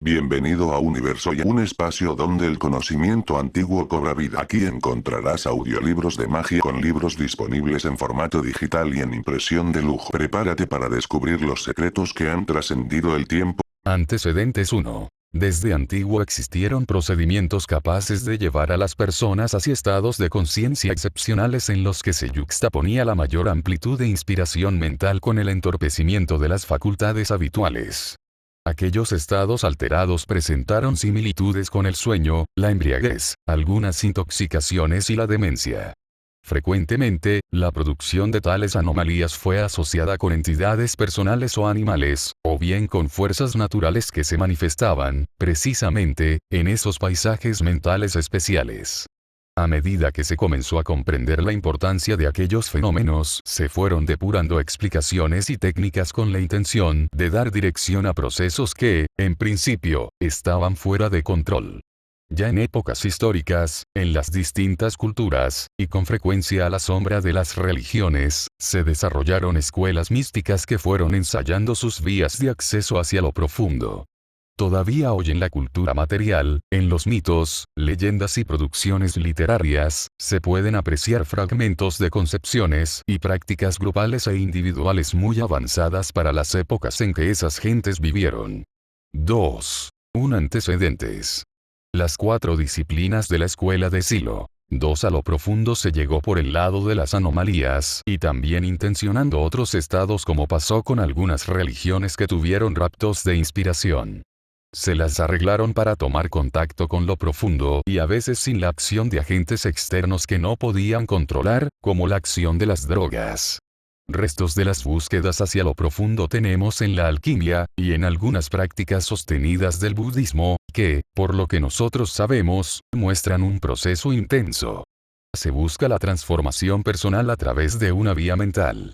Bienvenido a Universo y un espacio donde el conocimiento antiguo cobra vida. Aquí encontrarás audiolibros de magia con libros disponibles en formato digital y en impresión de lujo. Prepárate para descubrir los secretos que han trascendido el tiempo. Antecedentes 1. Desde antiguo existieron procedimientos capaces de llevar a las personas hacia estados de conciencia excepcionales en los que se yuxtaponía la mayor amplitud de inspiración mental con el entorpecimiento de las facultades habituales. Aquellos estados alterados presentaron similitudes con el sueño, la embriaguez, algunas intoxicaciones y la demencia. Frecuentemente, la producción de tales anomalías fue asociada con entidades personales o animales, o bien con fuerzas naturales que se manifestaban, precisamente, en esos paisajes mentales especiales. A medida que se comenzó a comprender la importancia de aquellos fenómenos, se fueron depurando explicaciones y técnicas con la intención de dar dirección a procesos que, en principio, estaban fuera de control. Ya en épocas históricas, en las distintas culturas, y con frecuencia a la sombra de las religiones, se desarrollaron escuelas místicas que fueron ensayando sus vías de acceso hacia lo profundo. Todavía hoy en la cultura material, en los mitos, leyendas y producciones literarias, se pueden apreciar fragmentos de concepciones y prácticas grupales e individuales muy avanzadas para las épocas en que esas gentes vivieron. 2. Antecedentes. Las 4 disciplinas de la escuela de Silo. 2. A lo profundo se llegó por el lado de las anomalías, y también intencionando otros estados como pasó con algunas religiones que tuvieron raptos de inspiración. Se las arreglaron para tomar contacto con lo profundo y a veces sin la acción de agentes externos que no podían controlar, como la acción de las drogas. Restos de las búsquedas hacia lo profundo tenemos en la alquimia, y en algunas prácticas sostenidas del budismo, que, por lo que nosotros sabemos, muestran un proceso intenso. Se busca la transformación personal a través de una vía mental.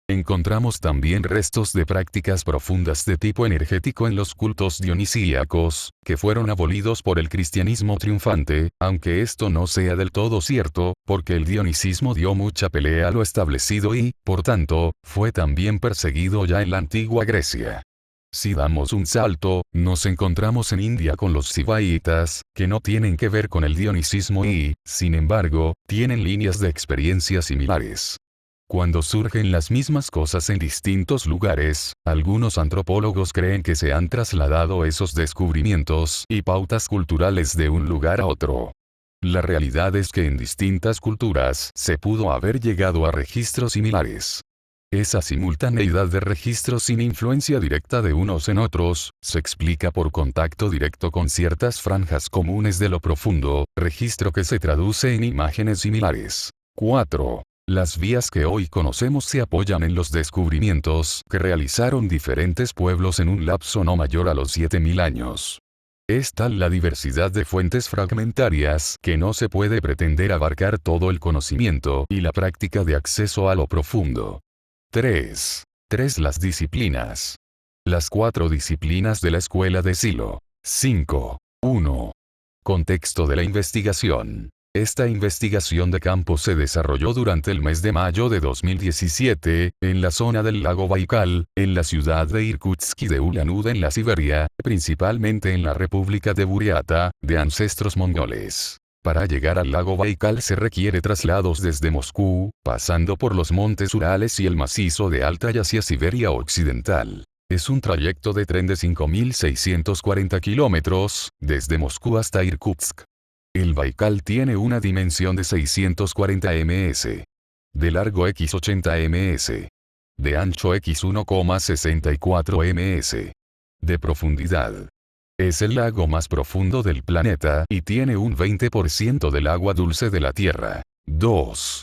Encontramos también restos de prácticas profundas de tipo energético en los cultos dionisíacos, que fueron abolidos por el cristianismo triunfante, aunque esto no sea del todo cierto, porque el dionisismo dio mucha pelea a lo establecido y, por tanto, fue también perseguido ya en la antigua Grecia. Si damos un salto, nos encontramos en India con los sivaitas, que no tienen que ver con el dionisismo y, sin embargo, tienen líneas de experiencia similares. Cuando surgen las mismas cosas en distintos lugares, algunos antropólogos creen que se han trasladado esos descubrimientos y pautas culturales de un lugar a otro. La realidad es que en distintas culturas se pudo haber llegado a registros similares. Esa simultaneidad de registros sin influencia directa de unos en otros, se explica por contacto directo con ciertas franjas comunes de lo profundo, registro que se traduce en imágenes similares. 4. Las vías que hoy conocemos se apoyan en los descubrimientos que realizaron diferentes pueblos en un lapso no mayor a los 7000 años. Es tal la diversidad de fuentes fragmentarias que no se puede pretender abarcar todo el conocimiento y la práctica de acceso a lo profundo. 3. Las disciplinas. Las 4 disciplinas de la escuela de Silo. 5. 1. Contexto de la investigación. Esta investigación de campo se desarrolló durante el mes de mayo de 2017, en la zona del lago Baikal, en la ciudad de Irkutsk y de Ulan-Ude en la Siberia, principalmente en la República de Buriatia, de ancestros mongoles. Para llegar al lago Baikal se requiere traslados desde Moscú, pasando por los montes Urales y el macizo de Altai hacia Siberia Occidental. Es un trayecto de tren de 5.640 kilómetros, desde Moscú hasta Irkutsk. El Baikal tiene una dimensión de 640 ms. De largo x 80 ms. De ancho x 1,64 ms. De profundidad. Es el lago más profundo del planeta y tiene un 20% del agua dulce de la Tierra. 2.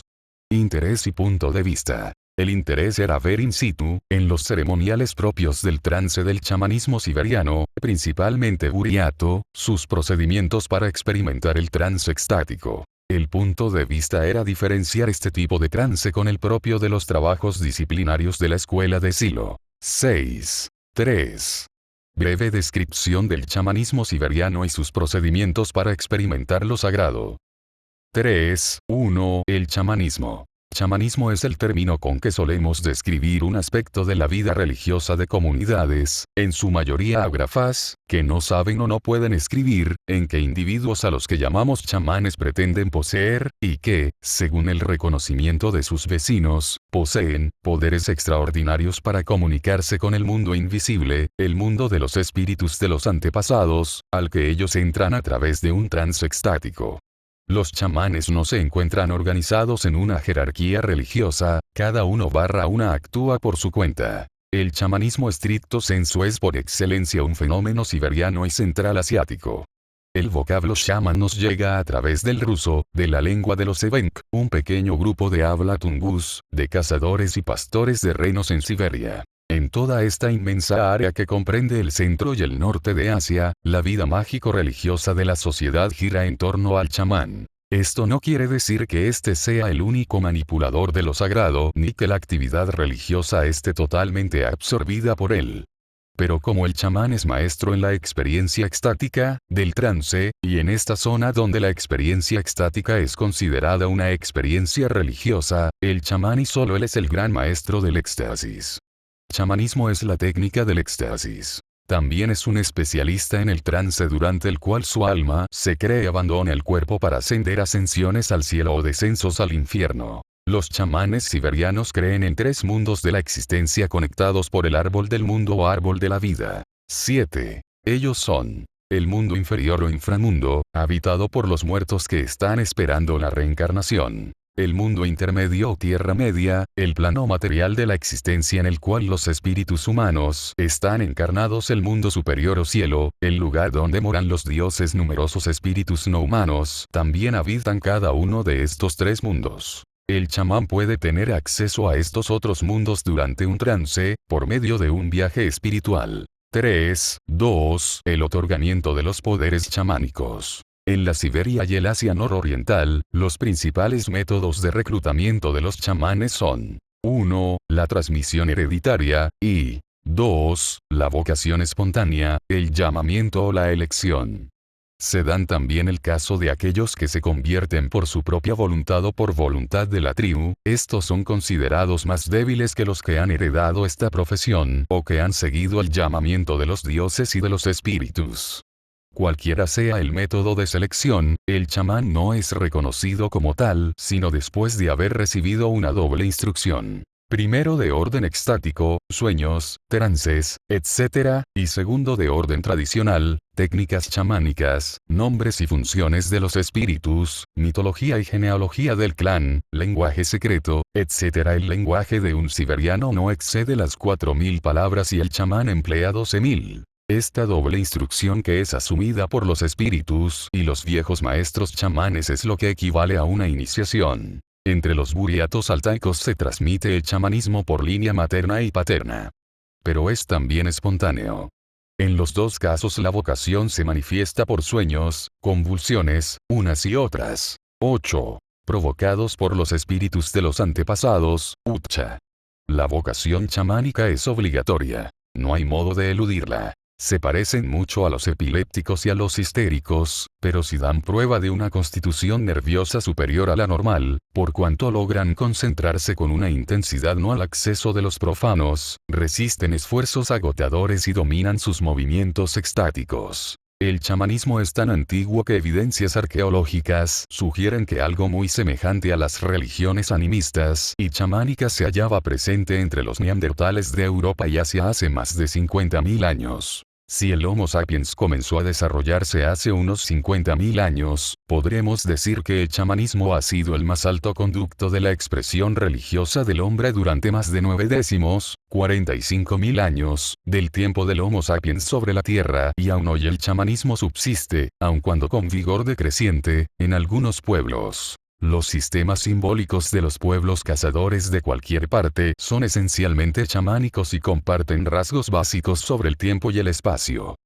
Interés y punto de vista. El interés era ver in situ, en los ceremoniales propios del trance del chamanismo siberiano, principalmente buriato, sus procedimientos para experimentar el trance extático. El punto de vista era diferenciar este tipo de trance con el propio de los trabajos disciplinarios de la escuela de Silo. 6. Breve descripción del chamanismo siberiano y sus procedimientos para experimentar lo sagrado. 3.1. El chamanismo. Chamanismo es el término con que solemos describir un aspecto de la vida religiosa de comunidades, en su mayoría ágrafas, que no saben o no pueden escribir, en que individuos a los que llamamos chamanes pretenden poseer, y que, según el reconocimiento de sus vecinos, poseen poderes extraordinarios para comunicarse con el mundo invisible, el mundo de los espíritus de los antepasados, al que ellos entran a través de un trance extático. Los chamanes no se encuentran organizados en una jerarquía religiosa, cada uno actúa por su cuenta. El chamanismo estricto sensu es por excelencia un fenómeno siberiano y central asiático. El vocablo shaman nos llega a través del ruso, de la lengua de los evenk, un pequeño grupo de habla tungus, de cazadores y pastores de renos en Siberia. En toda esta inmensa área que comprende el centro y el norte de Asia, la vida mágico-religiosa de la sociedad gira en torno al chamán. Esto no quiere decir que éste sea el único manipulador de lo sagrado, ni que la actividad religiosa esté totalmente absorbida por él. Pero como el chamán es maestro en la experiencia extática, del trance, y en esta zona donde la experiencia extática es considerada una experiencia religiosa, el chamán y solo él es el gran maestro del éxtasis. Chamanismo es la técnica del éxtasis. También es un especialista en el trance durante el cual su alma se cree abandona el cuerpo para ascender ascensiones al cielo o descensos al infierno. Los chamanes siberianos creen en 3 mundos de la existencia conectados por el árbol del mundo o árbol de la vida. 7. Ellos son: el mundo inferior o inframundo, habitado por los muertos que están esperando la reencarnación. El mundo intermedio o tierra media, el plano material de la existencia en el cual los espíritus humanos están encarnados. El mundo superior o cielo, el lugar donde moran los dioses. Numerosos espíritus no humanos también habitan cada uno de estos 3 mundos. El chamán puede tener acceso a estos otros mundos durante un trance, por medio de un viaje espiritual. 2. El otorgamiento de los poderes chamánicos. En la Siberia y el Asia nororiental, los principales métodos de reclutamiento de los chamanes son: 1. La transmisión hereditaria, y 2. La vocación espontánea, el llamamiento o la elección. Se dan también el caso de aquellos que se convierten por su propia voluntad o por voluntad de la tribu. Estos son considerados más débiles que los que han heredado esta profesión, o que han seguido el llamamiento de los dioses y de los espíritus. Cualquiera sea el método de selección, el chamán no es reconocido como tal, sino después de haber recibido una doble instrucción. Primero de orden extático, sueños, trances, etc., y segundo de orden tradicional, técnicas chamánicas, nombres y funciones de los espíritus, mitología y genealogía del clan, lenguaje secreto, etc. El lenguaje de un siberiano no excede las 4000 palabras y el chamán emplea 12000. Esta doble instrucción que es asumida por los espíritus y los viejos maestros chamanes es lo que equivale a una iniciación. Entre los buriatos altaicos se transmite el chamanismo por línea materna y paterna. Pero es también espontáneo. En los 2 casos la vocación se manifiesta por sueños, convulsiones, unas y otras. 8. Provocados por los espíritus de los antepasados, Utcha. La vocación chamánica es obligatoria. No hay modo de eludirla. Se parecen mucho a los epilépticos y a los histéricos, pero si dan prueba de una constitución nerviosa superior a la normal, por cuanto logran concentrarse con una intensidad no al acceso de los profanos, resisten esfuerzos agotadores y dominan sus movimientos extáticos. El chamanismo es tan antiguo que evidencias arqueológicas sugieren que algo muy semejante a las religiones animistas y chamánicas se hallaba presente entre los neandertales de Europa y Asia hace más de 50.000 años. Si el Homo sapiens comenzó a desarrollarse hace unos 50.000 años, podremos decir que el chamanismo ha sido el más alto conducto de la expresión religiosa del hombre durante más de 45.000 años, del tiempo del Homo sapiens sobre la Tierra, y aún hoy el chamanismo subsiste, aun cuando con vigor decreciente, en algunos pueblos. Los sistemas simbólicos de los pueblos cazadores de cualquier parte son esencialmente chamánicos y comparten rasgos básicos sobre el tiempo y el espacio.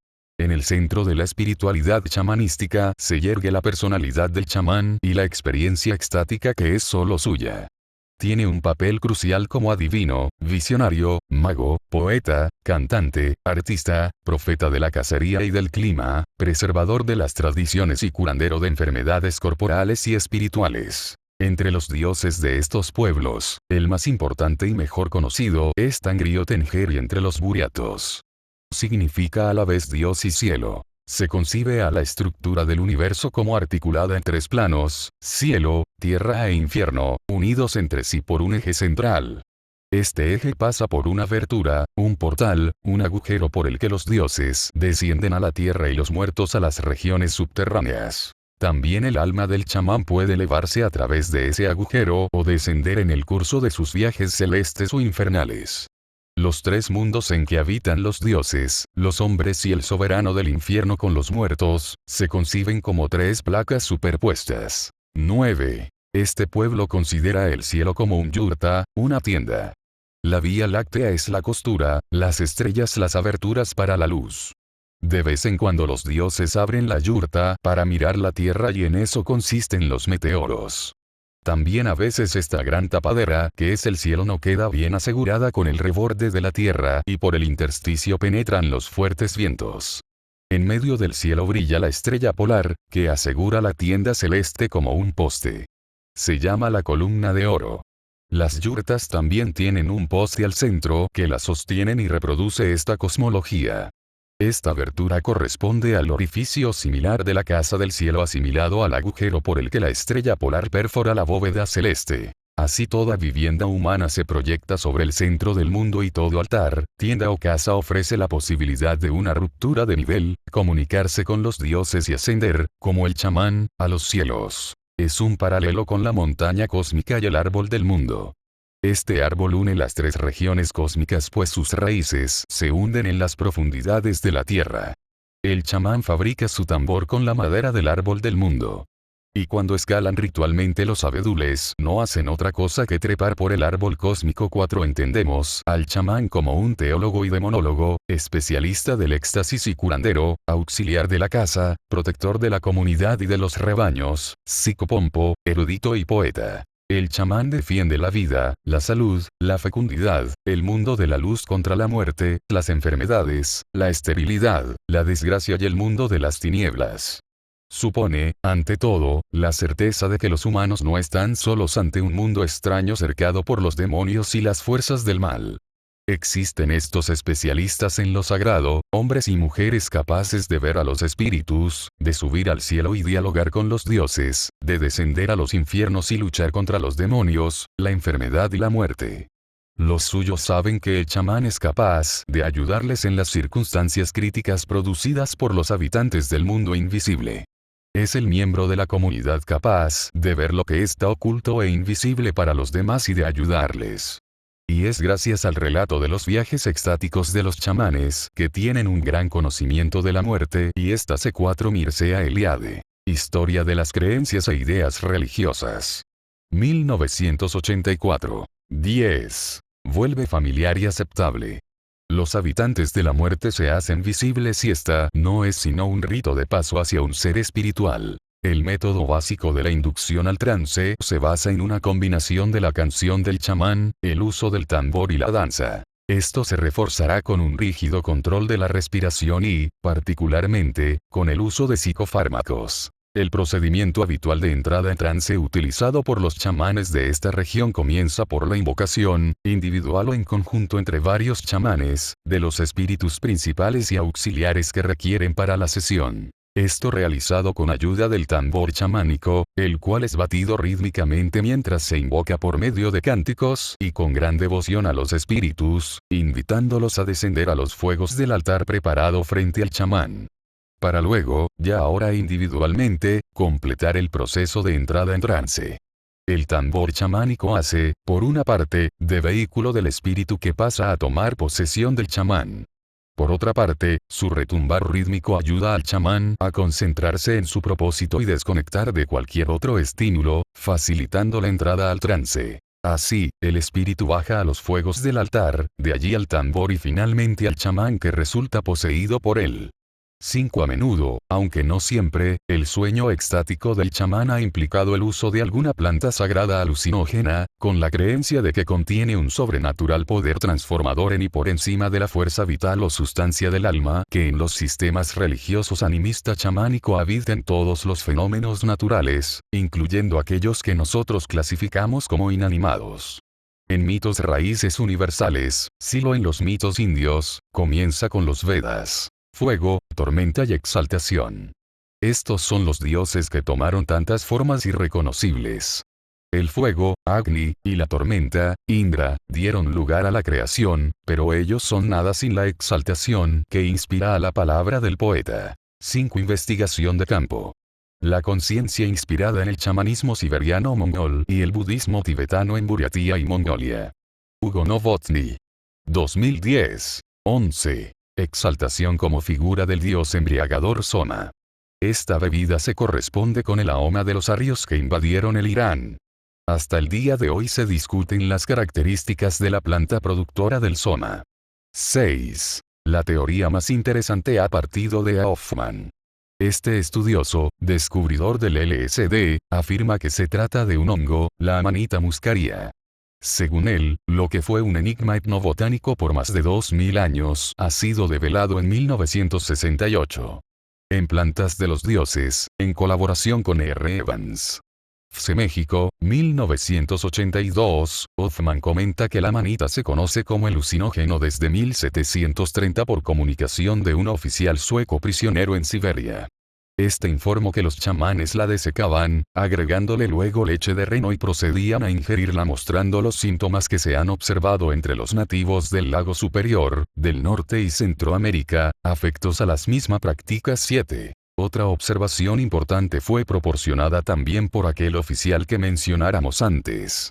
En el centro de la espiritualidad chamanística se yergue la personalidad del chamán y la experiencia extática que es solo suya. Tiene un papel crucial como adivino, visionario, mago, poeta, cantante, artista, profeta de la cacería y del clima, preservador de las tradiciones y curandero de enfermedades corporales y espirituales. Entre los dioses de estos pueblos, el más importante y mejor conocido es Tangri-o-Tengeri entre los buriatos. Significa a la vez Dios y cielo. Se concibe a la estructura del universo como articulada en tres planos, cielo, tierra e infierno, unidos entre sí por un eje central. Este eje pasa por una abertura, un portal, un agujero por el que los dioses descienden a la tierra y los muertos a las regiones subterráneas. También el alma del chamán puede elevarse a través de ese agujero o descender en el curso de sus viajes celestes o infernales. Los tres mundos en que habitan los dioses, los hombres y el soberano del infierno con los muertos, se conciben como tres placas superpuestas. 9. Este pueblo considera el cielo como un yurta, una tienda. La Vía Láctea es la costura, las estrellas las aberturas para la luz. De vez en cuando los dioses abren la yurta para mirar la tierra y en eso consisten los meteoros. También a veces esta gran tapadera, que es el cielo, no queda bien asegurada con el reborde de la tierra y por el intersticio penetran los fuertes vientos. En medio del cielo brilla la estrella polar, que asegura la tienda celeste como un poste. Se llama la columna de oro. Las yurtas también tienen un poste al centro que la sostienen y reproduce esta cosmología. Esta abertura corresponde al orificio similar de la casa del cielo asimilado al agujero por el que la estrella polar perfora la bóveda celeste. Así toda vivienda humana se proyecta sobre el centro del mundo y todo altar, tienda o casa ofrece la posibilidad de una ruptura de nivel, comunicarse con los dioses y ascender, como el chamán, a los cielos. Es un paralelo con la montaña cósmica y el árbol del mundo. Este árbol une las tres regiones cósmicas pues sus raíces se hunden en las profundidades de la tierra. El chamán fabrica su tambor con la madera del árbol del mundo. Y cuando escalan ritualmente los abedules no hacen otra cosa que trepar por el árbol cósmico. 4. Entendemos al chamán como un teólogo y demonólogo, especialista del éxtasis y curandero, auxiliar de la casa, protector de la comunidad y de los rebaños, psicopompo, erudito y poeta. El chamán defiende la vida, la salud, la fecundidad, el mundo de la luz contra la muerte, las enfermedades, la esterilidad, la desgracia y el mundo de las tinieblas. Supone, ante todo, la certeza de que los humanos no están solos ante un mundo extraño cercado por los demonios y las fuerzas del mal. Existen estos especialistas en lo sagrado, hombres y mujeres capaces de ver a los espíritus, de subir al cielo y dialogar con los dioses, de descender a los infiernos y luchar contra los demonios, la enfermedad y la muerte. Los suyos saben que el chamán es capaz de ayudarles en las circunstancias críticas producidas por los habitantes del mundo invisible. Es el miembro de la comunidad capaz de ver lo que está oculto e invisible para los demás y de ayudarles. Y es gracias al relato de los viajes extáticos de los chamanes que tienen un gran conocimiento de la muerte y esta C4 Mircea Eliade. Historia de las creencias e ideas religiosas. 1984. 10. Vuelve familiar y aceptable. Los habitantes de la muerte se hacen visibles y esta no es sino un rito de paso hacia un ser espiritual. El método básico de la inducción al trance se basa en una combinación de la canción del chamán, el uso del tambor y la danza. Esto se reforzará con un rígido control de la respiración y, particularmente, con el uso de psicofármacos. El procedimiento habitual de entrada en trance utilizado por los chamanes de esta región comienza por la invocación, individual o en conjunto entre varios chamanes, de los espíritus principales y auxiliares que requieren para la sesión. Esto realizado con ayuda del tambor chamánico, el cual es batido rítmicamente mientras se invoca por medio de cánticos y con gran devoción a los espíritus, invitándolos a descender a los fuegos del altar preparado frente al chamán. Para luego, ya ahora individualmente, completar el proceso de entrada en trance. El tambor chamánico hace, por una parte, de vehículo del espíritu que pasa a tomar posesión del chamán. Por otra parte, su retumbar rítmico ayuda al chamán a concentrarse en su propósito y desconectar de cualquier otro estímulo, facilitando la entrada al trance. Así, el espíritu baja a los fuegos del altar, de allí al tambor y finalmente al chamán que resulta poseído por él. 5. A menudo, aunque no siempre, el sueño extático del chamán ha implicado el uso de alguna planta sagrada alucinógena, con la creencia de que contiene un sobrenatural poder transformador en y por encima de la fuerza vital o sustancia del alma, que en los sistemas religiosos animista chamánico habiten todos los fenómenos naturales, incluyendo aquellos que nosotros clasificamos como inanimados. En mitos raíces universales, silo en los mitos indios, comienza con los Vedas. Fuego, tormenta y exaltación. Estos son los dioses que tomaron tantas formas irreconocibles. El fuego, Agni, y la tormenta, Indra, dieron lugar a la creación, pero ellos son nada sin la exaltación que inspira a la palabra del poeta. 5. Investigación de campo. La conciencia inspirada en el chamanismo siberiano mongol y el budismo tibetano en Buriatia y Mongolia. Hugo Novotny. 2010. 11. Exaltación como figura del dios embriagador Soma. Esta bebida se corresponde con el Ahoma de los arios que invadieron el Irán. Hasta el día de hoy se discuten las características de la planta productora del Soma. 6. La teoría más interesante ha partido de Hoffman. Este estudioso, descubridor del LSD, afirma que se trata de un hongo, la Amanita muscaria. Según él, lo que fue un enigma etnobotánico por más de 2000 años ha sido develado en 1968. En Plantas de los Dioses, en colaboración con R. Evans. FCE México, 1982, Hoffman comenta que la manita se conoce como alucinógeno desde 1730 por comunicación de un oficial sueco prisionero en Siberia. Este informó que los chamanes la desecaban, agregándole luego leche de reno y procedían a ingerirla mostrando los síntomas que se han observado entre los nativos del lago superior, del norte y Centroamérica, afectos a las mismas prácticas. 7. Otra observación importante fue proporcionada también por aquel oficial que mencionáramos antes.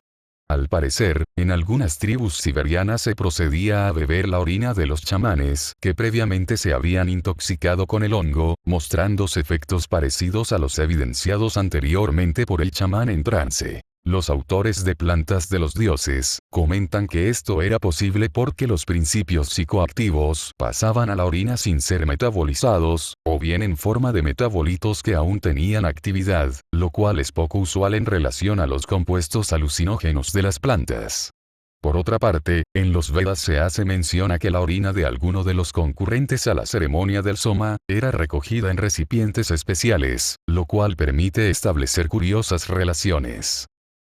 Al parecer, en algunas tribus siberianas se procedía a beber la orina de los chamanes que previamente se habían intoxicado con el hongo, mostrándose efectos parecidos a los evidenciados anteriormente por el chamán en trance. Los autores de Plantas de los Dioses comentan que esto era posible porque los principios psicoactivos pasaban a la orina sin ser metabolizados, o bien en forma de metabolitos que aún tenían actividad, lo cual es poco usual en relación a los compuestos alucinógenos de las plantas. Por otra parte, en los Vedas se hace mención a que la orina de alguno de los concurrentes a la ceremonia del Soma era recogida en recipientes especiales, lo cual permite establecer curiosas relaciones.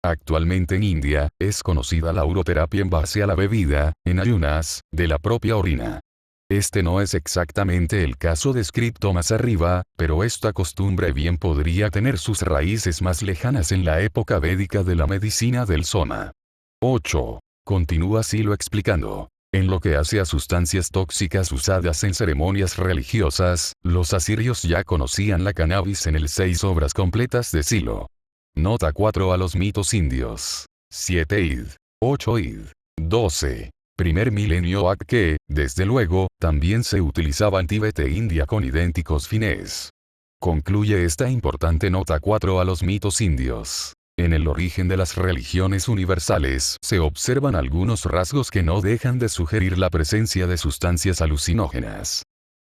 Actualmente en India, es conocida la uroterapia en base a la bebida, en ayunas, de la propia orina. Este no es exactamente el caso descrito más arriba, pero esta costumbre bien podría tener sus raíces más lejanas en la época védica de la medicina del Soma. 8. Continúa Silo explicando. En lo que hace a sustancias tóxicas usadas en ceremonias religiosas, los asirios ya conocían la cannabis en el 6 obras completas de Silo. Nota 4 a los mitos indios. 7 id. 8 id. 12. Primer milenio AC que, desde luego, también se utilizaba en Tíbet e India con idénticos fines. Concluye esta importante nota 4 a los mitos indios. En el origen de las religiones universales se observan algunos rasgos que no dejan de sugerir la presencia de sustancias alucinógenas.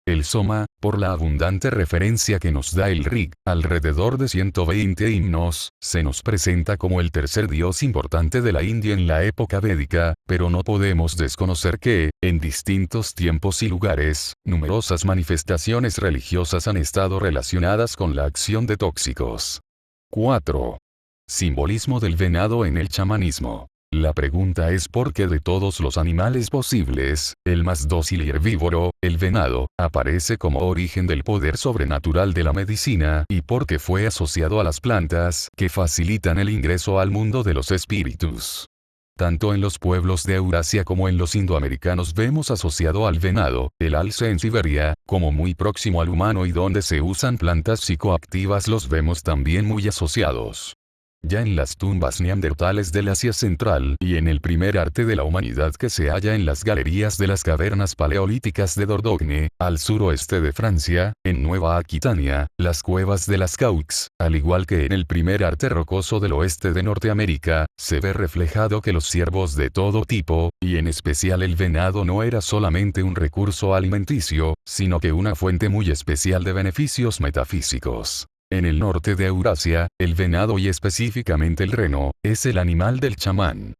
El Soma, por la abundante referencia que nos da el Rig, alrededor de 120 himnos, se nos presenta como el tercer dios importante de la India en la época védica, pero no podemos desconocer que, en distintos tiempos y lugares, numerosas manifestaciones religiosas han estado relacionadas con la acción de tóxicos. 4. Simbolismo del venado en el chamanismo. La pregunta es por qué de todos los animales posibles, el más dócil y herbívoro, el venado, aparece como origen del poder sobrenatural de la medicina y por qué fue asociado a las plantas que facilitan el ingreso al mundo de los espíritus. Tanto en los pueblos de Eurasia como en los indoamericanos vemos asociado al venado, el alce en Siberia, como muy próximo al humano y donde se usan plantas psicoactivas los vemos también muy asociados. Ya en las tumbas neandertales del Asia Central y en el primer arte de la humanidad que se halla en las galerías de las cavernas paleolíticas de Dordogne, al suroeste de Francia, en Nueva Aquitania, las cuevas de las Caux, al igual que en el primer arte rocoso del oeste de Norteamérica, se ve reflejado que los ciervos de todo tipo, y en especial el venado, no era solamente un recurso alimenticio, sino que una fuente muy especial de beneficios metafísicos. En el norte de Eurasia, el venado y específicamente el reno, es el animal del chamán.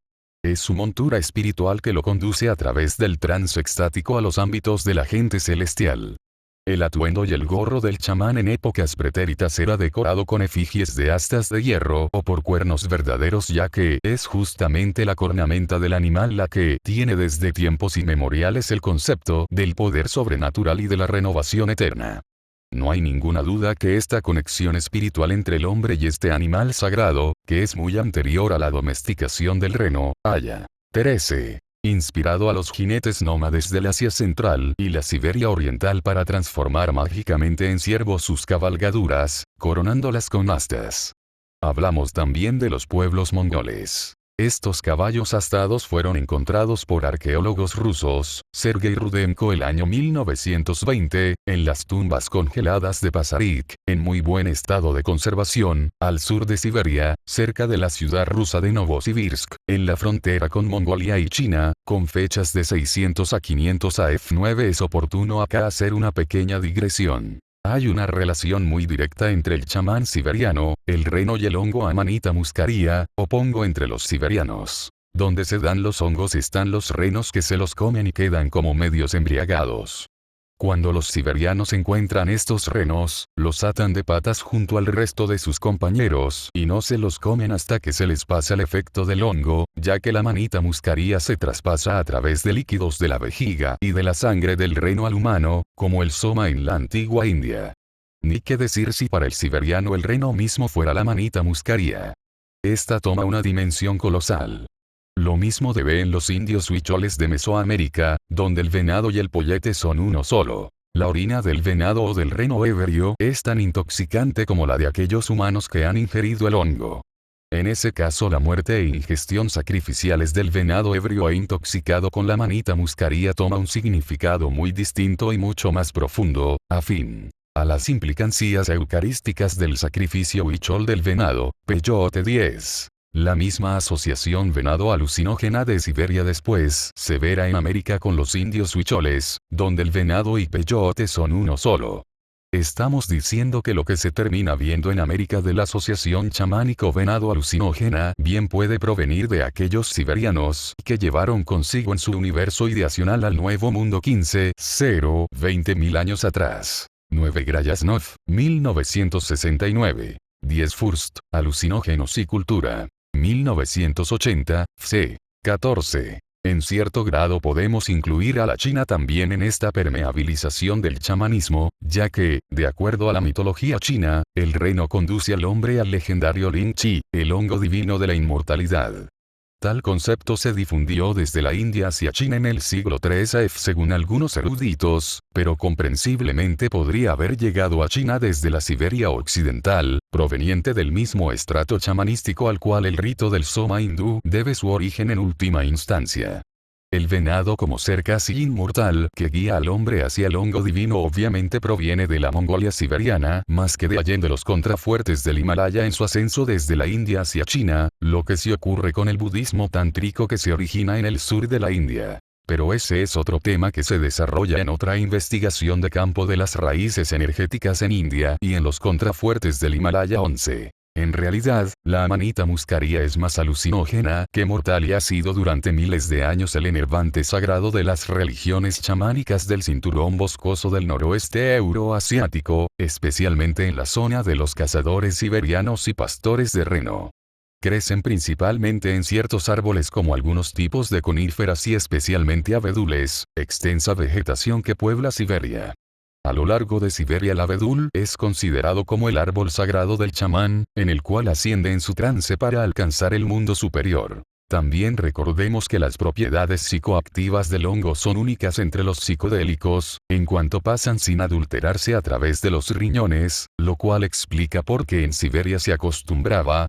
Es su montura espiritual que lo conduce a través del trance extático a los ámbitos de la gente celestial. El atuendo y el gorro del chamán en épocas pretéritas era decorado con efigies de astas de hierro o por cuernos verdaderos, ya que es justamente la cornamenta del animal la que tiene desde tiempos inmemoriales el concepto del poder sobrenatural y de la renovación eterna. No hay ninguna duda que esta conexión espiritual entre el hombre y este animal sagrado, que es muy anterior a la domesticación del reno, haya inspirado a los jinetes nómades del Asia Central y la Siberia Oriental para transformar mágicamente en ciervos sus cabalgaduras, coronándolas con astas. Hablamos también de los pueblos mongoles. Estos caballos astados fueron encontrados por arqueólogos rusos, Sergei Rudenko el año 1920, en las tumbas congeladas de Pasarik, en muy buen estado de conservación, al sur de Siberia, cerca de la ciudad rusa de Novosibirsk, en la frontera con Mongolia y China, con fechas de 600 a 500 AF9. Es oportuno acá hacer una pequeña digresión. Hay una relación muy directa entre el chamán siberiano, el reno y el hongo Amanita muscaria, o pongo entre los siberianos. Donde se dan los hongos están los renos que se los comen y quedan como medios embriagados. Cuando los siberianos encuentran estos renos, los atan de patas junto al resto de sus compañeros y no se los comen hasta que se les pasa el efecto del hongo, ya que la Amanita muscaria se traspasa a través de líquidos de la vejiga y de la sangre del reno al humano, como el soma en la antigua India. Ni qué decir si para el siberiano el reno mismo fuera la Amanita muscaria. Esta toma una dimensión colosal. Lo mismo de ve en los indios huicholes de Mesoamérica, donde el venado y el pollete son uno solo. La orina del venado o del reno ebrio es tan intoxicante como la de aquellos humanos que han ingerido el hongo. En ese caso la muerte e ingestión sacrificiales del venado ebrio e intoxicado con la Amanita muscaria toma un significado muy distinto y mucho más profundo, afín a las implicancias eucarísticas del sacrificio huichol del venado, Peyote 10. La misma asociación venado alucinógena de Siberia después se verá en América con los indios huicholes, donde el venado y peyote son uno solo. Estamos diciendo que lo que se termina viendo en América de la asociación chamánico venado alucinógena bien puede provenir de aquellos siberianos que llevaron consigo en su universo ideacional al Nuevo Mundo 20.000 años atrás. 9 Grayasnov, 1969. 10 Furst, Alucinógenos y Cultura. 1980, c. 14. En cierto grado podemos incluir a la China también en esta permeabilización del chamanismo, ya que, de acuerdo a la mitología china, el reno conduce al hombre al legendario Lin Chi, el hongo divino de la inmortalidad. Tal concepto se difundió desde la India hacia China en el siglo III AF según algunos eruditos, pero comprensiblemente podría haber llegado a China desde la Siberia occidental, proveniente del mismo estrato chamanístico al cual el rito del Soma hindú debe su origen en última instancia. El venado como ser casi inmortal que guía al hombre hacia el hongo divino obviamente proviene de la Mongolia siberiana más que de allende los contrafuertes del Himalaya en su ascenso desde la India hacia China, lo que sí ocurre con el budismo tántrico que se origina en el sur de la India. Pero ese es otro tema que se desarrolla en otra investigación de campo de las raíces energéticas en India y en los contrafuertes del Himalaya 11. En realidad, la Amanita muscaria es más alucinógena que mortal y ha sido durante miles de años el enervante sagrado de las religiones chamánicas del cinturón boscoso del noroeste euroasiático, especialmente en la zona de los cazadores siberianos y pastores de reno. Crecen principalmente en ciertos árboles como algunos tipos de coníferas y especialmente abedules, extensa vegetación que puebla Siberia. A lo largo de Siberia el abedul es considerado como el árbol sagrado del chamán, en el cual asciende en su trance para alcanzar el mundo superior. También recordemos que las propiedades psicoactivas del hongo son únicas entre los psicodélicos, en cuanto pasan sin adulterarse a través de los riñones, lo cual explica por qué en Siberia se acostumbra,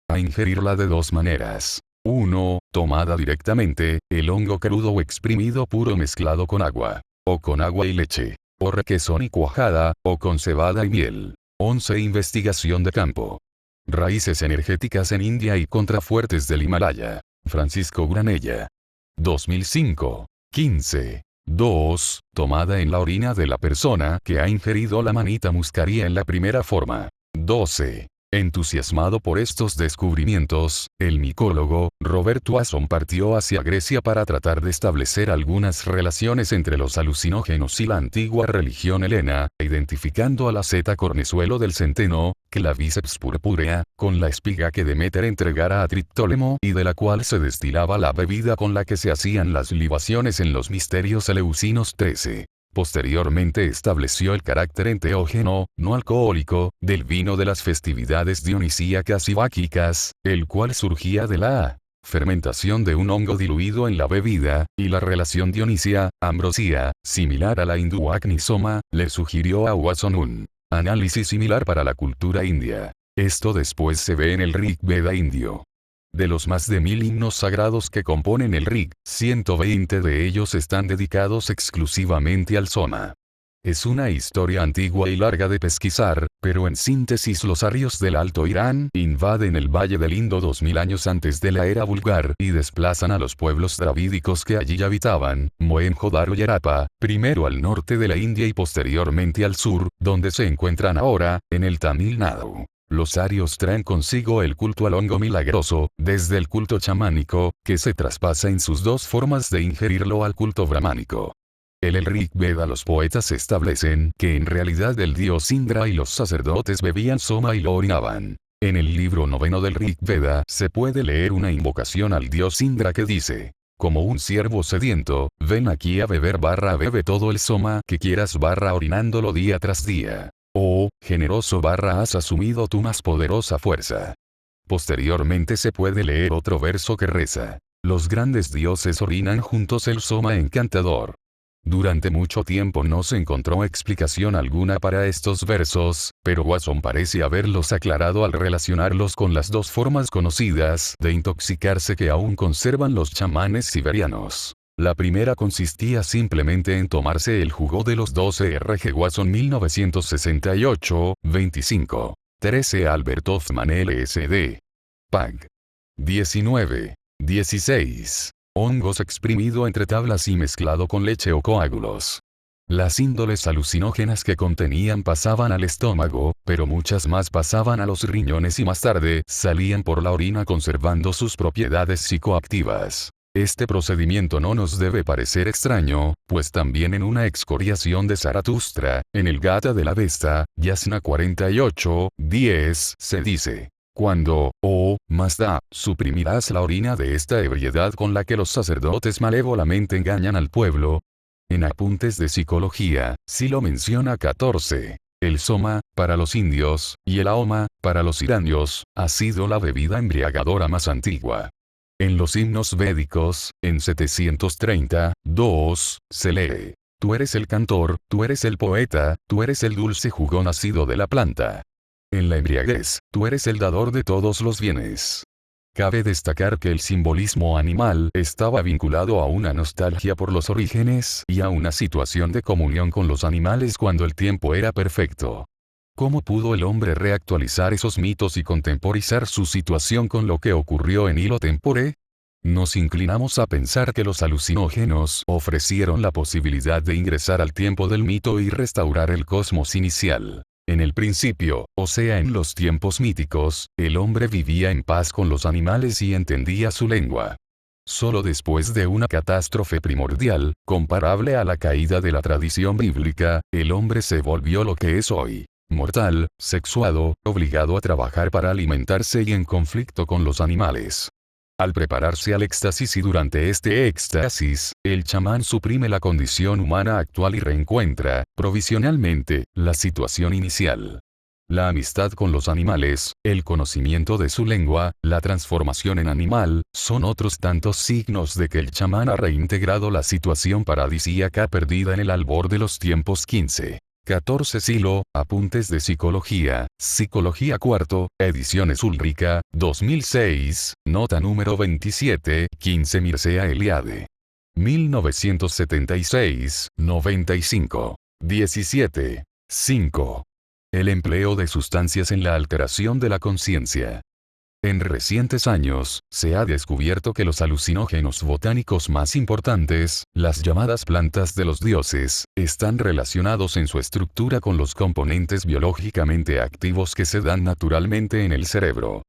a ingerirla de dos maneras. 1. Tomada directamente, el hongo crudo o exprimido puro mezclado con agua, o con agua y leche, o requesón y cuajada, o con cebada y miel. 11. Investigación de campo. Raíces energéticas en India y contrafuertes del Himalaya. Francisco Granella. 2005. 15. 2. Tomada en la orina de la persona que ha ingerido la manita muscaria en la primera forma. 12. Entusiasmado por estos descubrimientos, el micólogo, Robert Wasson partió hacia Grecia para tratar de establecer algunas relaciones entre los alucinógenos y la antigua religión helena, identificando a la seta cornezuelo del centeno, Claviceps purpurea, con la espiga que Deméter entregara a Triptólemo y de la cual se destilaba la bebida con la que se hacían las libaciones en los misterios eleusinos 13. Posteriormente estableció el carácter enteógeno, no alcohólico, del vino de las festividades dionisíacas y báquicas, el cual surgía de la fermentación de un hongo diluido en la bebida, y la relación dionisia-ambrosía, similar a la hindú Agnisoma, le sugirió a Wasson un análisis similar para la cultura india. Esto después se ve en el Rig Veda indio. De los más de 1000 himnos sagrados que componen el Rig, 120 de ellos están dedicados exclusivamente al Soma. Es una historia antigua y larga de pesquisar, pero en síntesis los arios del Alto Irán invaden el Valle del Indo 2000 años antes de la era vulgar y desplazan a los pueblos dravídicos que allí habitaban, Mohenjo-Daro y Harappa, primero al norte de la India y posteriormente al sur, donde se encuentran ahora, en el Tamil Nadu. Los arios traen consigo el culto al hongo milagroso, desde el culto chamánico, que se traspasa en sus dos formas de ingerirlo al culto brahmánico. En el Rig Veda los poetas establecen que en realidad el dios Indra y los sacerdotes bebían soma y lo orinaban. En el libro 9 del Rig Veda se puede leer una invocación al dios Indra que dice: como un ciervo sediento, ven aquí a beber bebe todo el soma que quieras orinándolo día tras día. Oh, generoso has asumido tu más poderosa fuerza. Posteriormente se puede leer otro verso que reza: los grandes dioses orinan juntos el soma encantador. Durante mucho tiempo no se encontró explicación alguna para estos versos, pero Wasson parece haberlos aclarado al relacionarlos con las dos formas conocidas de intoxicarse que aún conservan los chamanes siberianos. La primera consistía simplemente en tomarse el jugo de los 12 R.G. Wasson 1968, 25. 13 Albert Hoffman LSD. Pag. 19. 16. Hongos exprimido entre tablas y mezclado con leche o coágulos. Las índoles alucinógenas que contenían pasaban al estómago, pero muchas más pasaban a los riñones y más tarde salían por la orina conservando sus propiedades psicoactivas. Este procedimiento no nos debe parecer extraño, pues también en una excoriación de Zaratustra, en el Gata de la Vesta, Yasna 48, 10, se dice: cuando, oh, Mazda, suprimirás la orina de esta ebriedad con la que los sacerdotes malévolamente engañan al pueblo. En Apuntes de Psicología, sí lo menciona 14. El soma, para los indios, y el ahoma, para los iranios, ha sido la bebida embriagadora más antigua. En los himnos védicos, en 730, 2, se lee: tú eres el cantor, tú eres el poeta, tú eres el dulce jugo nacido de la planta. En la embriaguez, tú eres el dador de todos los bienes. Cabe destacar que el simbolismo animal estaba vinculado a una nostalgia por los orígenes y a una situación de comunión con los animales cuando el tiempo era perfecto. ¿Cómo pudo el hombre reactualizar esos mitos y contemporizar su situación con lo que ocurrió en hilo tempore? Nos inclinamos a pensar que los alucinógenos ofrecieron la posibilidad de ingresar al tiempo del mito y restaurar el cosmos inicial. En el principio, o sea en los tiempos míticos, el hombre vivía en paz con los animales y entendía su lengua. Solo después de una catástrofe primordial, comparable a la caída de la tradición bíblica, el hombre se volvió lo que es hoy: mortal, sexuado, obligado a trabajar para alimentarse y en conflicto con los animales. Al prepararse al éxtasis y durante este éxtasis, el chamán suprime la condición humana actual y reencuentra, provisionalmente, la situación inicial. La amistad con los animales, el conocimiento de su lengua, la transformación en animal, son otros tantos signos de que el chamán ha reintegrado la situación paradisíaca perdida en el albor de los tiempos. 15. 14 Silo, Apuntes de Psicología, Psicología Cuarto, Ediciones Ulrica, 2006, nota número 27, 15 Mircea Eliade. 1976, 95. 17. 5. El empleo de sustancias en la alteración de la conciencia. En recientes años, se ha descubierto que los alucinógenos botánicos más importantes, las llamadas plantas de los dioses, están relacionados en su estructura con los componentes biológicamente activos que se dan naturalmente en el cerebro.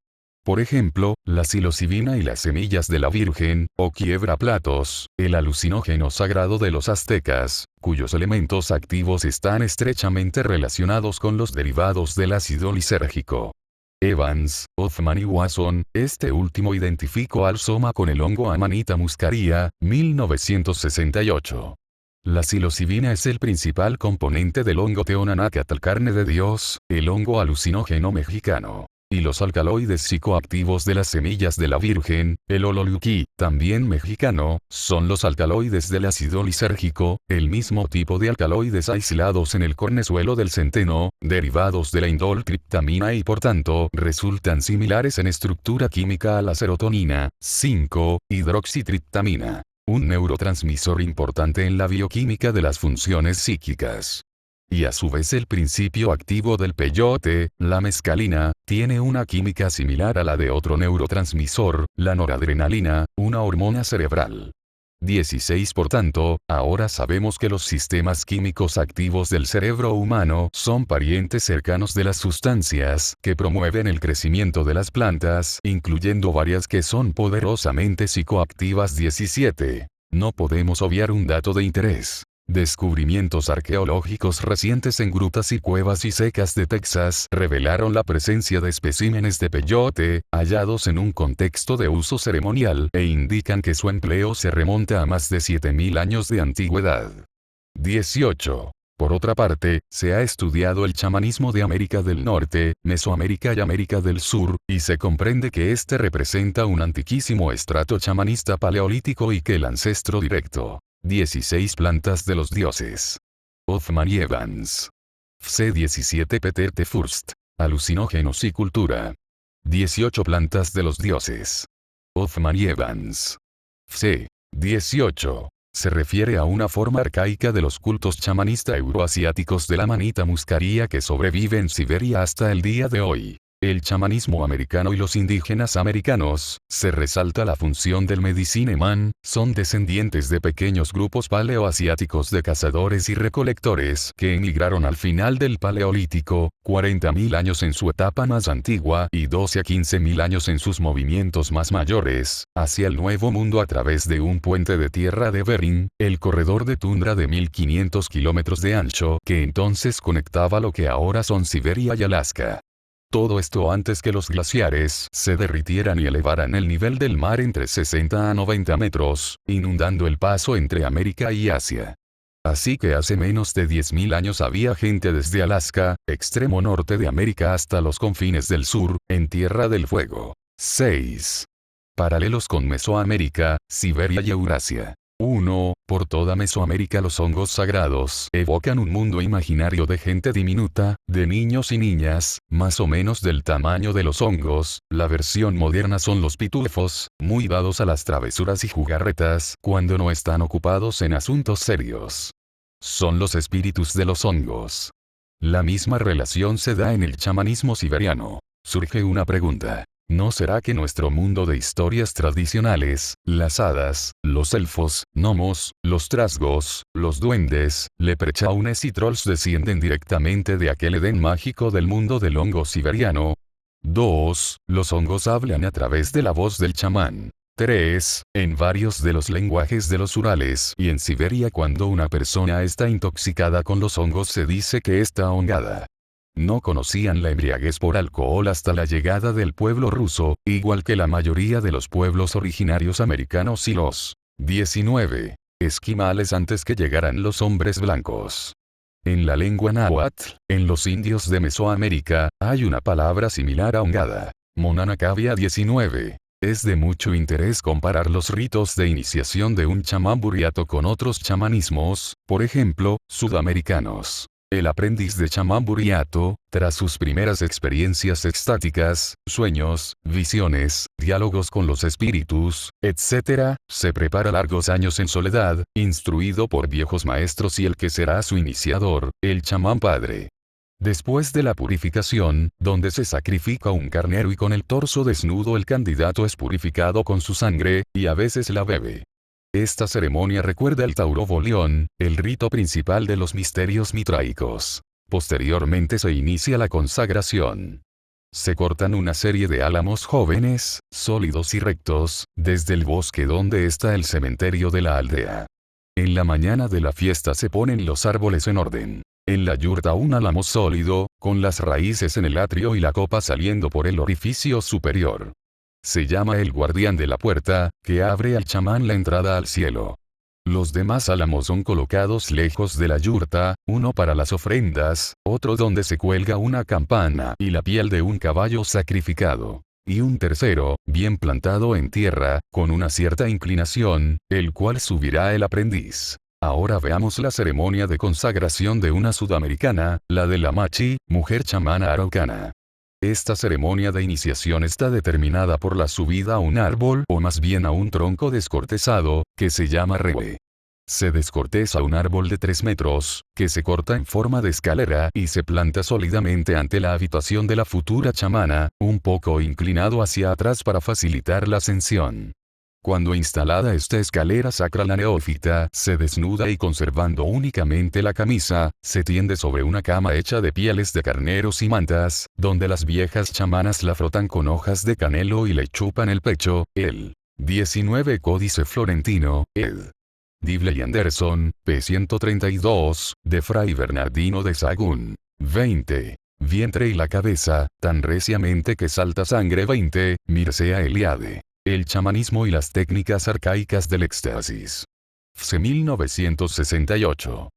Por ejemplo, la psilocibina y las semillas de la Virgen, o quiebraplatos, el alucinógeno sagrado de los aztecas, cuyos elementos activos están estrechamente relacionados con los derivados del ácido lisérgico. Evans, Hoffman y Wasson, este último identificó al soma con el hongo Amanita muscaria, 1968. La psilocibina es el principal componente del hongo Teonanacatl carne de Dios, el hongo alucinógeno mexicano. Y los alcaloides psicoactivos de las semillas de la Virgen, el ololuquí, también mexicano, son los alcaloides del ácido lisérgico, el mismo tipo de alcaloides aislados en el cornezuelo del centeno, derivados de la indoltriptamina y por tanto resultan similares en estructura química a la serotonina, 5-hidroxitriptamina, un neurotransmisor importante en la bioquímica de las funciones psíquicas. Y a su vez el principio activo del peyote, la mescalina, tiene una química similar a la de otro neurotransmisor, la noradrenalina, una hormona cerebral. 16 Por tanto, ahora sabemos que los sistemas químicos activos del cerebro humano son parientes cercanos de las sustancias que promueven el crecimiento de las plantas, incluyendo varias que son poderosamente psicoactivas. 17. No podemos obviar un dato de interés. Descubrimientos arqueológicos recientes en grutas y cuevas y secas de Texas revelaron la presencia de especímenes de peyote, hallados en un contexto de uso ceremonial, e indican que su empleo se remonta a más de 7000 años de antigüedad. 18. Por otra parte, se ha estudiado el chamanismo de América del Norte, Mesoamérica y América del Sur, y se comprende que este representa un antiquísimo estrato chamanista paleolítico y que el ancestro directo. 16 Plantas de los dioses. Hoffman y Evans. FC 17 Peter T. Furst. Alucinógenos y cultura. 18 Plantas de los dioses. Hoffman y Evans. FC 18. Se refiere a una forma arcaica de los cultos chamanista euroasiáticos de la Amanita muscaria que sobrevive en Siberia hasta el día de hoy. El chamanismo americano y los indígenas americanos, se resalta la función del medicine man, son descendientes de pequeños grupos paleoasiáticos de cazadores y recolectores que emigraron al final del Paleolítico, 40.000 años en su etapa más antigua y 12 a 15.000 años en sus movimientos más mayores, hacia el Nuevo Mundo a través de un puente de tierra de Bering, el corredor de tundra de 1500 kilómetros de ancho que entonces conectaba lo que ahora son Siberia y Alaska. Todo esto antes que los glaciares se derritieran y elevaran el nivel del mar entre 60 a 90 metros, inundando el paso entre América y Asia. Así que hace menos de 10.000 años había gente desde Alaska, extremo norte de América hasta los confines del sur, en Tierra del Fuego. 6. Paralelos con Mesoamérica, Siberia y Eurasia. 1. Por toda Mesoamérica los hongos sagrados evocan un mundo imaginario de gente diminuta, de niños y niñas, más o menos del tamaño de los hongos. La versión moderna son los pitufos, muy dados a las travesuras y jugarretas, cuando no están ocupados en asuntos serios. Son los espíritus de los hongos. La misma relación se da en el chamanismo siberiano. Surge una pregunta. ¿No será que nuestro mundo de historias tradicionales, las hadas, los elfos, gnomos, los trasgos, los duendes, leprechaunes y trolls descienden directamente de aquel Edén mágico del mundo del hongo siberiano? 2. Los hongos hablan a través de la voz del chamán. 3. En varios de los lenguajes de los Urales y en Siberia cuando una persona está intoxicada con los hongos se dice que está ahogada. No conocían la embriaguez por alcohol hasta la llegada del pueblo ruso, igual que la mayoría de los pueblos originarios americanos y los 19 esquimales antes que llegaran los hombres blancos. En la lengua náhuatl, en los indios de Mesoamérica, hay una palabra similar a hongada. Monanacabia 19. Es de mucho interés comparar los ritos de iniciación de un chamán buriato con otros chamanismos, por ejemplo, sudamericanos. El aprendiz de chamán buriato, tras sus primeras experiencias extáticas, sueños, visiones, diálogos con los espíritus, etc., se prepara largos años en soledad, instruido por viejos maestros y el que será su iniciador, el chamán padre. Después de la purificación, donde se sacrifica un carnero y con el torso desnudo el candidato es purificado con su sangre, y a veces la bebe. Esta ceremonia recuerda el taurobolión, el rito principal de los misterios mitraicos. Posteriormente se inicia la consagración. Se cortan una serie de álamos jóvenes, sólidos y rectos, desde el bosque donde está el cementerio de la aldea. En la mañana de la fiesta se ponen los árboles en orden. En la yurta un álamo sólido, con las raíces en el atrio y la copa saliendo por el orificio superior. Se llama el guardián de la puerta, que abre al chamán la entrada al cielo. Los demás álamos son colocados lejos de la yurta, uno para las ofrendas, otro donde se cuelga una campana y la piel de un caballo sacrificado, y un tercero, bien plantado en tierra, con una cierta inclinación, el cual subirá el aprendiz. Ahora veamos la ceremonia de consagración de una sudamericana, la de la machi, mujer chamana araucana. Esta ceremonia de iniciación está determinada por la subida a un árbol o más bien a un tronco descortezado, que se llama rewe. Se descorteza un árbol de 3 metros, que se corta en forma de escalera y se planta sólidamente ante la habitación de la futura chamana, un poco inclinado hacia atrás para facilitar la ascensión. Cuando instalada esta escalera sacra la neófita se desnuda y conservando únicamente la camisa, se tiende sobre una cama hecha de pieles de carneros y mantas, donde las viejas chamanas la frotan con hojas de canelo y le chupan el pecho, el 19 Códice Florentino, ed. Dibley Anderson, p. 132, de Fray Bernardino de Sahagún. 20. Vientre y la cabeza, tan reciamente que salta sangre. 20, Mircea Eliade. El chamanismo y las técnicas arcaicas del éxtasis. FC 1968.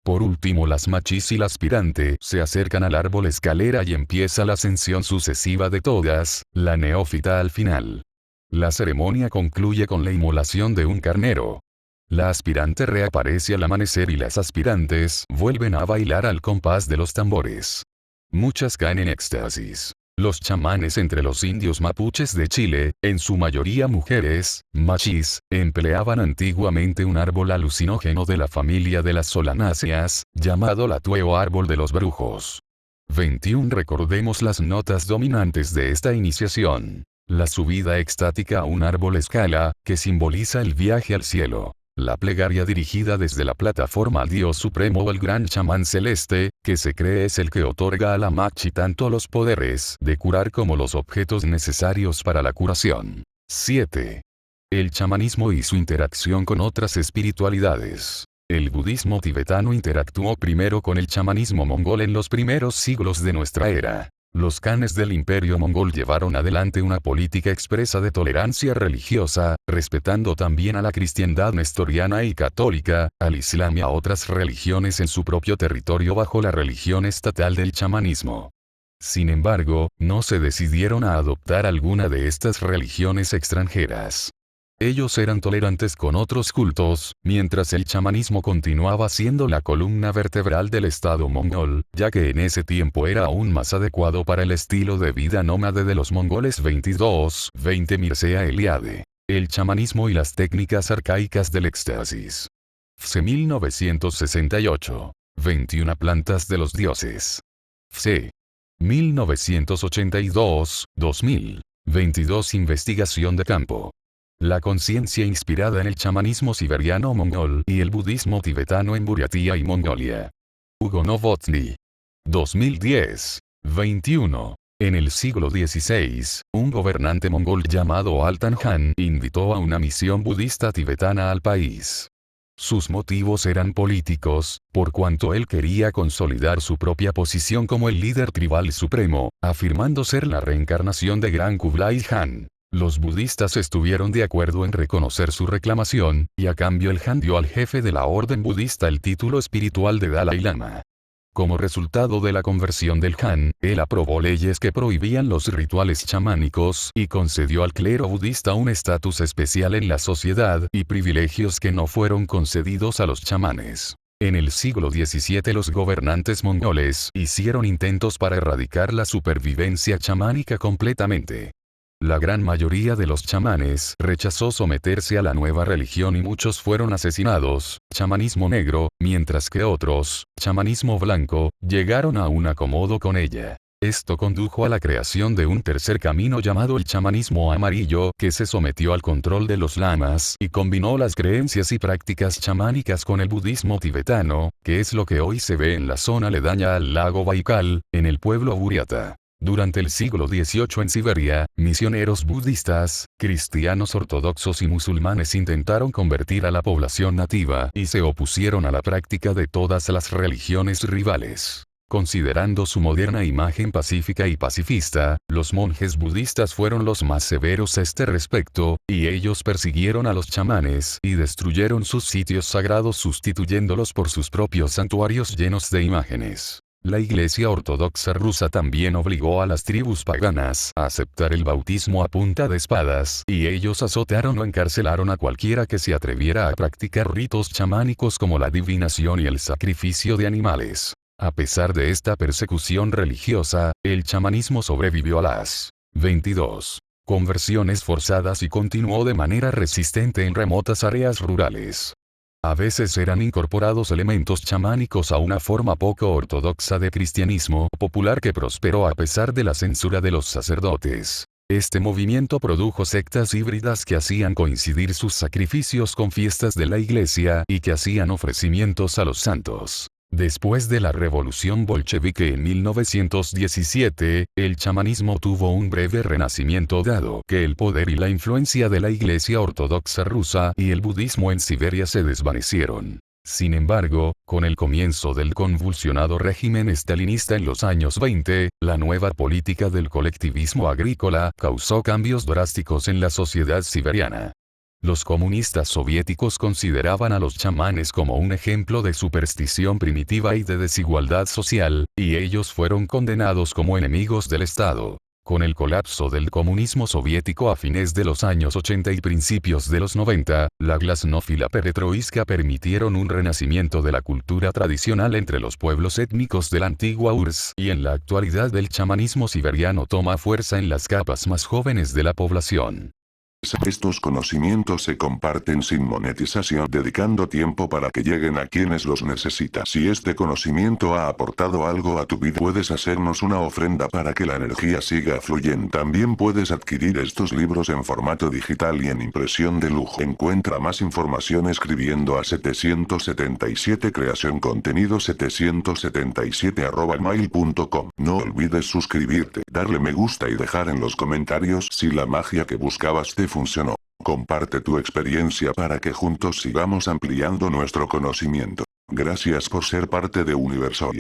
Por último, las machis y la aspirante se acercan al árbol escalera y empieza la ascensión sucesiva de todas, la neófita al final. La ceremonia concluye con la inmolación de un carnero. La aspirante reaparece al amanecer y las aspirantes vuelven a bailar al compás de los tambores. Muchas caen en éxtasis. Los chamanes entre los indios mapuches de Chile, en su mayoría mujeres, machis, empleaban antiguamente un árbol alucinógeno de la familia de las solanáceas, llamado latueo árbol de los brujos. 21. Recordemos las notas dominantes de esta iniciación. La subida extática a un árbol escala, que simboliza el viaje al cielo. La plegaria dirigida desde la plataforma al Dios Supremo o el Gran Chamán Celeste, que se cree es el que otorga a la machi tanto los poderes de curar como los objetos necesarios para la curación. 7. El chamanismo y su interacción con otras espiritualidades. El budismo tibetano interactuó primero con el chamanismo mongol en los primeros siglos de nuestra era. Los khanes del imperio mongol llevaron adelante una política expresa de tolerancia religiosa, respetando también a la cristiandad nestoriana y católica, al islam y a otras religiones en su propio territorio bajo la religión estatal del chamanismo. Sin embargo, no se decidieron a adoptar alguna de estas religiones extranjeras. Ellos eran tolerantes con otros cultos, mientras el chamanismo continuaba siendo la columna vertebral del estado mongol, ya que en ese tiempo era aún más adecuado para el estilo de vida nómade de los mongoles. 22. 20. Mircea Eliade. El chamanismo y las técnicas arcaicas del éxtasis. FC 1968. 21 plantas de los dioses. FC 1982, 2000. 22. Investigación de campo. La conciencia inspirada en el chamanismo siberiano mongol y el budismo tibetano en Buriatia y Mongolia. Hugo Novotny. 2010. 21. En el siglo XVI, un gobernante mongol llamado Altan Han invitó a una misión budista tibetana al país. Sus motivos eran políticos, por cuanto él quería consolidar su propia posición como el líder tribal supremo, afirmando ser la reencarnación de Gran Kublai Khan. Los budistas estuvieron de acuerdo en reconocer su reclamación, y a cambio el Han dio al jefe de la orden budista el título espiritual de Dalai Lama. Como resultado de la conversión del Han, él aprobó leyes que prohibían los rituales chamánicos y concedió al clero budista un estatus especial en la sociedad y privilegios que no fueron concedidos a los chamanes. En el siglo XVII los gobernantes mongoles hicieron intentos para erradicar la supervivencia chamánica completamente. La gran mayoría de los chamanes rechazó someterse a la nueva religión y muchos fueron asesinados, chamanismo negro, mientras que otros, chamanismo blanco, llegaron a un acomodo con ella. Esto condujo a la creación de un tercer camino llamado el chamanismo amarillo, que se sometió al control de los lamas y combinó las creencias y prácticas chamánicas con el budismo tibetano, que es lo que hoy se ve en la zona aledaña al lago Baikal, en el pueblo Buriata. Durante el siglo XVIII en Siberia, misioneros budistas, cristianos ortodoxos y musulmanes intentaron convertir a la población nativa y se opusieron a la práctica de todas las religiones rivales. Considerando su moderna imagen pacífica y pacifista, los monjes budistas fueron los más severos a este respecto, y ellos persiguieron a los chamanes y destruyeron sus sitios sagrados sustituyéndolos por sus propios santuarios llenos de imágenes. La Iglesia Ortodoxa rusa también obligó a las tribus paganas a aceptar el bautismo a punta de espadas, y ellos azotaron o encarcelaron a cualquiera que se atreviera a practicar ritos chamánicos como la adivinación y el sacrificio de animales. A pesar de esta persecución religiosa, el chamanismo sobrevivió a las 22 conversiones forzadas y continuó de manera resistente en remotas áreas rurales. A veces eran incorporados elementos chamánicos a una forma poco ortodoxa de cristianismo popular que prosperó a pesar de la censura de los sacerdotes. Este movimiento produjo sectas híbridas que hacían coincidir sus sacrificios con fiestas de la iglesia y que hacían ofrecimientos a los santos. Después de la revolución bolchevique en 1917, el chamanismo tuvo un breve renacimiento dado que el poder y la influencia de la Iglesia Ortodoxa rusa y el budismo en Siberia se desvanecieron. Sin embargo, con el comienzo del convulsionado régimen estalinista en los años 20, la nueva política del colectivismo agrícola causó cambios drásticos en la sociedad siberiana. Los comunistas soviéticos consideraban a los chamanes como un ejemplo de superstición primitiva y de desigualdad social, y ellos fueron condenados como enemigos del Estado. Con el colapso del comunismo soviético a fines de los años 80 y principios de los 90, la glasnost y la perestroika permitieron un renacimiento de la cultura tradicional entre los pueblos étnicos de la antigua URSS, y en la actualidad el chamanismo siberiano toma fuerza en las capas más jóvenes de la población. Estos conocimientos se comparten sin monetización, dedicando tiempo para que lleguen a quienes los necesitan. Si este conocimiento ha aportado algo a tu vida, puedes hacernos una ofrenda para que la energía siga fluyendo. También puedes adquirir estos libros en formato digital y en impresión de lujo. Encuentra más información escribiendo a 777 creación contenido 777@mail.com. No olvides suscribirte, darle me gusta y dejar en los comentarios si la magia que buscabas te funcionó. Comparte tu experiencia para que juntos sigamos ampliando nuestro conocimiento. Gracias por ser parte de Universo.